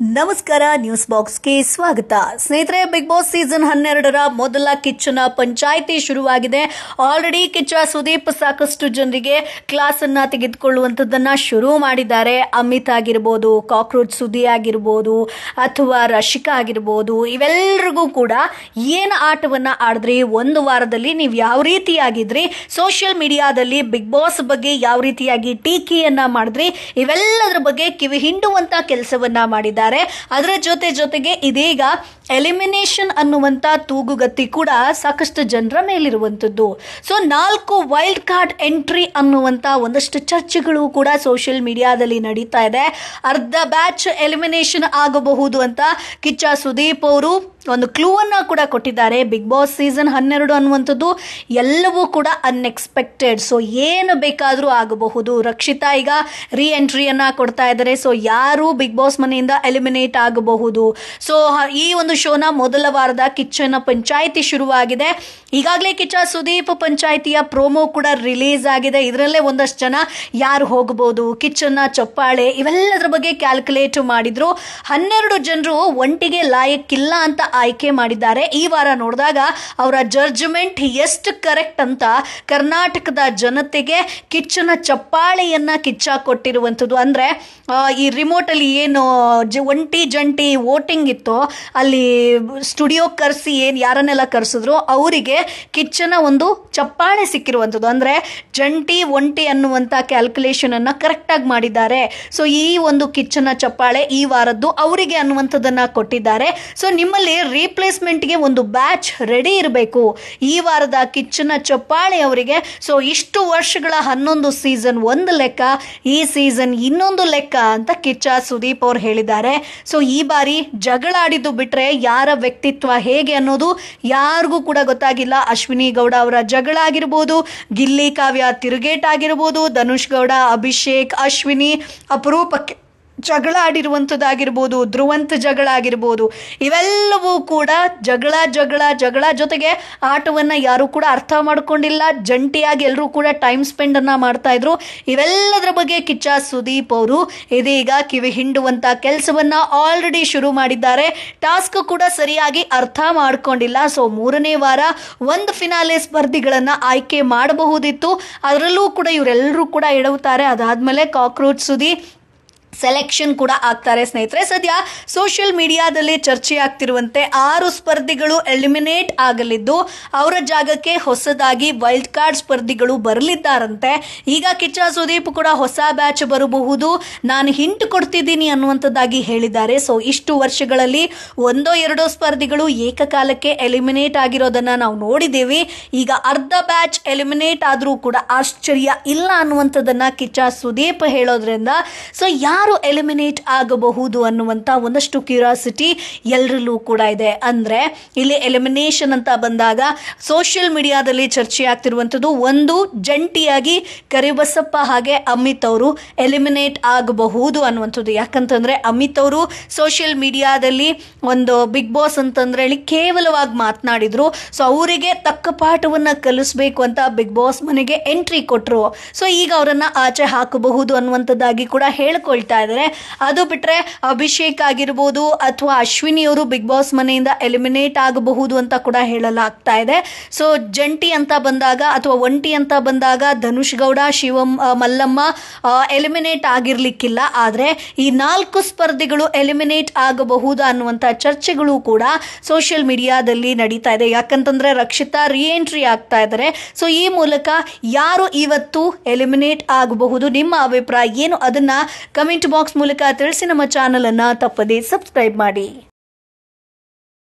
ನಮಸ್ಕಾರ ನ್ಯೂಸ್ ಬಾಕ್ಸ್ಗೆ ಸ್ವಾಗತ. ಸ್ನೇಹಿತರೆ, ಬಿಗ್ ಬಾಸ್ ಸೀಸನ್ 12ರ ಮೊದಲ ಕಿಚ್ಚನ ಪಂಚಾಯಿತಿ ಶುರುವಾಗಿದೆ. ಆಲ್ರೆಡಿ ಕಿಚ್ಚ ಸುದೀಪ್ ಸಾಕಷ್ಟು ಜನರಿಗೆ ಕ್ಲಾಸ್ ಅನ್ನ ತೆಗೆದುಕೊಳ್ಳುವಂಥದ್ದನ್ನ ಶುರು ಮಾಡಿದ್ದಾರೆ. ಅಮಿತ್ ಆಗಿರ್ಬೋದು, ಕಾಕ್ರೋಚ್ ಸುದಿ ಆಗಿರ್ಬೋದು, ಅಥವಾ ರಶಿಕಾ ಆಗಿರ್ಬೋದು, ಇವೆಲ್ಲರಿಗೂ ಕೂಡ ಏನು ಆಟವನ್ನ ಆಡಿದ್ರಿ, ಒಂದು ವಾರದಲ್ಲಿ ನೀವು ಯಾವ ರೀತಿಯಾಗಿದ್ರಿ, ಸೋಷಿಯಲ್ ಮೀಡಿಯಾದಲ್ಲಿ ಬಿಗ್ ಬಾಸ್ ಬಗ್ಗೆ ಯಾವ ರೀತಿಯಾಗಿ ಟೀಕೆಯನ್ನ ಮಾಡಿದ್ರಿ, ಇವೆಲ್ಲದರ ಬಗ್ಗೆ ಕಿವಿ ಹಿಂಡುವಂತ ಕೆಲಸವನ್ನ ಮಾಡಿದ್ದಾರೆ. ಅದರ ಜೊತೆಗೆ ಇದೀಗ ಎಲಿಮಿನೇಷನ್ ಅನ್ನುವಂತ ತೂಗುಗತ್ತಿ ಕೂಡ ಸಾಕಷ್ಟು ಜನರ ಮೇಲಿರುವಂತದ್ದು. ಸೊ 4 ವೈಲ್ಡ್ ಕಾರ್ಡ್ ಎಂಟ್ರಿ ಅನ್ನುವಂತ ಒಂದಷ್ಟು ಚರ್ಚೆಗಳು ಕೂಡ ಸೋಷಿಯಲ್ ಮೀಡಿಯಾದಲ್ಲಿ ನಡೀತಾ ಇದೆ. ಅರ್ಧ ಬ್ಯಾಚ್ ಎಲಿಮಿನೇಷನ್ ಆಗಬಹುದು ಅಂತ ಕಿಚ್ಚ ಸುದೀಪ್ ಅವರು ಒಂದು ಕ್ಲೂ ಅನ್ನ ಕೂಡ ಕೊಟ್ಟಿದ್ದಾರೆ. ಬಿಗ್ ಬಾಸ್ ಸೀಸನ್ 12 ಅನ್ನುವಂಥದ್ದು ಎಲ್ಲವೂ ಕೂಡ ಅನ್ಎಕ್ಸ್ಪೆಕ್ಟೆಡ್. ಸೊ ಏನು ಬೇಕಾದರೂ ಆಗಬಹುದು. ರಕ್ಷಿತಾ ಈಗ ರೀ ಎಂಟ್ರಿಯನ್ನ ಕೊಡ್ತಾ ಇದ್ದಾರೆ. ಸೊ ಯಾರು ಬಿಗ್ ಬಾಸ್ ಮನೆಯಿಂದ ಎಲಿಮಿನೇಟ್ ಆಗಬಹುದು. ಸೊ ಈ ಒಂದು ಶೋನ ಮೊದಲ ವಾರದ ಕಿಚ್ಚನ ಪಂಚಾಯಿತಿ ಶುರುವಾಗಿದೆ. ಈಗಾಗಲೇ ಕಿಚ್ಚ ಸುದೀಪ್ ಪಂಚಾಯಿತಿಯ ಪ್ರೋಮೋ ಕೂಡ ರಿಲೀಸ್ ಆಗಿದೆ. ಇದರಲ್ಲೇ ಒಂದಷ್ಟು ಜನ ಯಾರು ಹೋಗಬಹುದು, ಕಿಚ್ಚನ ಚಪ್ಪಾಳೆ, ಇವೆಲ್ಲದರ ಬಗ್ಗೆ ಕ್ಯಾಲ್ಕುಲೇಟ್ ಮಾಡಿದ್ರು. 12 ಜನರು ಒಂಟಿಗೆ ಲಾಯಕ್ಕಿಲ್ಲ ಅಂತ ಆಯ್ಕೆ ಮಾಡಿದ್ದಾರೆ. ಈ ವಾರ ನೋಡಿದಾಗ ಅವರ ಜಡ್ಜ್ಮೆಂಟ್ ಎಷ್ಟು ಕರೆಕ್ಟ್ ಅಂತ ಕರ್ನಾಟಕದ ಜನತೆಗೆ ಕಿಚ್ಚನ ಚಪ್ಪಾಳೆಯನ್ನ ಕಿಚ್ಚ ಕೊಟ್ಟಿರುವಂಥದ್ದು. ಅಂದ್ರೆ ಈ ರಿಮೋಟ್ ಅಲ್ಲಿ ಏನು ಒಂಟಿ ಜಂಟಿ ವೋಟಿಂಗ್ ಇತ್ತೋ, ಅಲ್ಲಿ ಸ್ಟುಡಿಯೋ ಕರೆಸಿ ಯಾರನ್ನೆಲ್ಲ ಕರೆಸಿದ್ರು ಅವರಿಗೆ ಕಿಚ್ಚನ ಒಂದು ಚಪ್ಪಾಳೆ ಸಿಕ್ಕಿರುವಂಥದ್ದು. ಅಂದ್ರೆ ಜಂಟಿ ಒಂಟಿ ಅನ್ನುವಂತ ಕ್ಯಾಲ್ಕುಲೇಷನ್ ಅನ್ನ ಕರೆಕ್ಟ್ ಆಗಿ ಮಾಡಿದ್ದಾರೆ. ಸೊ ಈ ಒಂದು ಕಿಚ್ಚನ ಚಪ್ಪಾಳೆ ಈ ವಾರದ್ದು ಅವರಿಗೆ ಅನ್ನುವಂಥದ್ದನ್ನ ಕೊಟ್ಟಿದ್ದಾರೆ. ಸೊ ನಿಮ್ಮಲ್ಲಿ ರೀಪ್ಲೇಸ್ಮೆಂಟ್ಗೆ ಒಂದು ಬ್ಯಾಚ್ ರೆಡಿ ಇರಬೇಕು. ಈ ವಾರದ ಕಿಚ್ಚನ ಚಪ್ಪಾಳೆ ಅವರಿಗೆ. ಸೊ ಇಷ್ಟು ವರ್ಷಗಳ 11 ಸೀಸನ್ ಒಂದು ಲೆಕ್ಕ, ಈ ಸೀಸನ್ ಇನ್ನೊಂದು ಲೆಕ್ಕ ಅಂತ ಕಿಚ್ಚ ಸುದೀಪ್ ಅವರು ಹೇಳಿದ್ದಾರೆ. ಸೊ ಈ ಬಾರಿ ಜಗಳ ಆಡಿದ್ದು ಬಿಟ್ರೆ ಯಾರ ವ್ಯಕ್ತಿತ್ವ ಹೇಗೆ ಅನ್ನೋದು ಯಾರಿಗೂ ಕೂಡ ಗೊತ್ತಾಗಿಲ್ಲ. ಅಶ್ವಿನಿ ಗೌಡ ಅವರ ಜಗಳ ಆಗಿರ್ಬೋದು, ಗಿಲ್ಲಿ ಕಾವ್ಯ ತಿರುಗೇಟ್ ಆಗಿರ್ಬೋದು, ಧನುಷ್ ಗೌಡ, ಅಭಿಷೇಕ್, ಅಶ್ವಿನಿ ಅಪರೂಪಕ್ಕೆ ಜಗಳ ಆಡಿರುವಂಥದ್ದಾಗಿರ್ಬೋದು, ಧ್ರುವಂತ ಜಗಳ ಆಗಿರ್ಬೋದು, ಇವೆಲ್ಲವೂ ಕೂಡ ಜಗಳ ಜೊತೆಗೆ ಆಟವನ್ನು ಯಾರು ಕೂಡ ಅರ್ಥ ಮಾಡ್ಕೊಂಡಿಲ್ಲ. ಜಂಟಿಯಾಗಿ ಎಲ್ಲರೂ ಕೂಡ ಟೈಮ್ ಸ್ಪೆಂಡ್ ಅನ್ನ ಮಾಡ್ತಾ ಇದ್ರು. ಇವೆಲ್ಲದರ ಬಗ್ಗೆ ಕಿಚ್ಚ ಸುದೀಪ್ ಅವರು ಇದೀಗ ಕಿವಿ ಹಿಂಡುವಂತ ಕೆಲಸವನ್ನ ಆಲ್ರೆಡಿ ಶುರು ಮಾಡಿದ್ದಾರೆ. ಟಾಸ್ಕ್ ಕೂಡ ಸರಿಯಾಗಿ ಅರ್ಥ ಮಾಡ್ಕೊಂಡಿಲ್ಲ. ಸೊ 3ನೇ ವಾರ ಒಂದು ಫಿನಾಲೆ ಸ್ಪರ್ಧಿಗಳನ್ನ ಆಯ್ಕೆ ಮಾಡಬಹುದಿತ್ತು. ಅದರಲ್ಲೂ ಕೂಡ ಇವರೆಲ್ಲರೂ ಕೂಡ ಎಡವುತ್ತಾರೆ. ಅದಾದ್ಮೇಲೆ ಕಾಕ್ರೋಚ್ ಸುದಿ ಸೆಲೆಕ್ಷನ್ ಕೂಡ ಆಗ್ತಾರೆ. ಸ್ನೇಹಿತರೆ, ಸದ್ಯ ಸೋಷಿಯಲ್ ಮೀಡಿಯಾದಲ್ಲಿ ಚರ್ಚೆ ಆಗ್ತಿರುವಂತೆ 6 ಸ್ಪರ್ಧಿಗಳು ಎಲಿಮಿನೇಟ್ ಆಗಲಿದ್ದು ಅವರ ಜಾಗಕ್ಕೆ ಹೊಸದಾಗಿ ವೈಲ್ಡ್ ಕಾರ್ಡ್ ಸ್ಪರ್ಧಿಗಳು ಬರಲಿದ್ದಾರಂತೆ. ಈಗ ಕಿಚ್ಚ ಸುದೀಪ್ ಕೂಡ ಹೊಸ ಬ್ಯಾಚ್ ಬರಬಹುದು, ನಾನು ಹಿಂಟ್ ಕೊಡ್ತಿದ್ದೀನಿ ಅನ್ನುವಂಥದ್ದಾಗಿ ಹೇಳಿದ್ದಾರೆ. ಸೊ ಇಷ್ಟು ವರ್ಷಗಳಲ್ಲಿ 1-2 ಸ್ಪರ್ಧಿಗಳು ಏಕಕಾಲಕ್ಕೆ ಎಲಿಮಿನೇಟ್ ಆಗಿರೋದನ್ನ ನಾವು ನೋಡಿದ್ದೇವೆ. ಈಗ ಅರ್ಧ ಬ್ಯಾಚ್ ಎಲಿಮಿನೇಟ್ ಆದರೂ ಕೂಡ ಆಶ್ಚರ್ಯ ಇಲ್ಲ ಅನ್ನುವಂಥದ್ದನ್ನ ಕಿಚ್ಚ ಸುದೀಪ್ ಹೇಳೋದ್ರಿಂದ ಸೊ ಯಾರು ಎಲಿಮಿನೇಟ್ ಆಗಬಹುದು ಅನ್ನುವಂತ ಒಂದಷ್ಟು ಕ್ಯೂರಿಯಾಸಿಟಿ ಎಲ್ಲರಲ್ಲೂ ಕೂಡ ಇದೆ. ಅಂದ್ರೆ ಇಲ್ಲಿ ಎಲಿಮಿನೇಷನ್ ಅಂತ ಬಂದಾಗ ಸೋಷಿಯಲ್ ಮೀಡಿಯಾದಲ್ಲಿ ಚರ್ಚೆ ಆಗ್ತಿರುವಂಥದ್ದು ಒಂದು, ಜಂಟಿಯಾಗಿ ಕರಿಬಸಪ್ಪ ಹಾಗೆ ಅಮಿತ್ ಅವರು ಎಲಿಮಿನೇಟ್ ಆಗಬಹುದು ಅನ್ನುವಂಥದ್ದು. ಯಾಕಂತಂದ್ರೆ ಅಮಿತ್ ಅವರು ಸೋಷಿಯಲ್ ಮೀಡಿಯಾದಲ್ಲಿ ಒಂದು ಬಿಗ್ ಬಾಸ್ ಅಂತಂದ್ರೆ ಹೇಳಿ ಕೇವಲವಾಗಿ ಮಾತನಾಡಿದ್ರು. ಸೊ ಅವರಿಗೆ ತಕ್ಕ ಪಾಠವನ್ನ ಕಲಿಸ್ಬೇಕು ಅಂತ ಬಿಗ್ ಬಾಸ್ ಮನೆಗೆ ಎಂಟ್ರಿ ಕೊಟ್ಟರು. ಸೊ ಈಗ ಅವರನ್ನ ಆಚೆ ಹಾಕಬಹುದು ಅನ್ನುವಂಥದ್ದಾಗಿ ಕೂಡ ಹೇಳ್ಕೊಳ್ತಾ ಇದ್ದಾರೆ. ಅದು ಬಿಟ್ರೆ ಅಭಿಷೇಕ್ ಆಗಿರ್ಬೋದು ಅಥವಾ ಅಶ್ವಿನಿ ಅವರು ಬಿಗ್ ಬಾಸ್ ಮನೆಯಿಂದ ಎಲಿಮಿನೇಟ್ ಆಗಬಹುದು ಅಂತ ಕೂಡ ಹೇಳಲಾಗ್ತಾ ಇದೆ. ಸೊ ಜಂಟಿ ಅಂತ ಬಂದಾಗ ಅಥವಾ ಒಂಟಿ ಅಂತ ಬಂದಾಗ ಧನುಷ್ ಗೌಡ, ಶಿವಂ, ಮಲ್ಲಮ್ಮ ಎಲಿಮಿನೇಟ್ ಆಗಿರ್ಲಿಕ್ಕಿಲ್ಲ. ಆದ್ರೆ ಈ 4 ಸ್ಪರ್ಧಿಗಳು ಎಲಿಮಿನೇಟ್ ಆಗಬಹುದು ಅನ್ನುವಂತ ಚರ್ಚೆಗಳು ಕೂಡ ಸೋಷಿಯಲ್ ಮೀಡಿಯಾದಲ್ಲಿ ನಡೀತಾ ಇದೆ. ಯಾಕಂತಂದ್ರೆ ರಕ್ಷಿತಾ ರೀ ಎಂಟ್ರಿ ಆಗ್ತಾ ಇದ್ದಾರೆ. ಸೊ ಈ ಮೂಲಕ ಯಾರು ಇವತ್ತು ಎಲಿಮಿನೇಟ್ ಆಗಬಹುದು, ನಿಮ್ಮ ಅಭಿಪ್ರಾಯ ಏನು, ಅದನ್ನ ಕಮೆಂಟ್ ಬಾಕ್ಸ್ ಮೂಲಕ ತಿಳಿಸಿ. ನಮ್ಮ ಚಾನಲ್ ಅನ್ನ ತಪ್ಪದೇ ಸಬ್ಸ್ಕ್ರೈಬ್ ಮಾಡಿ.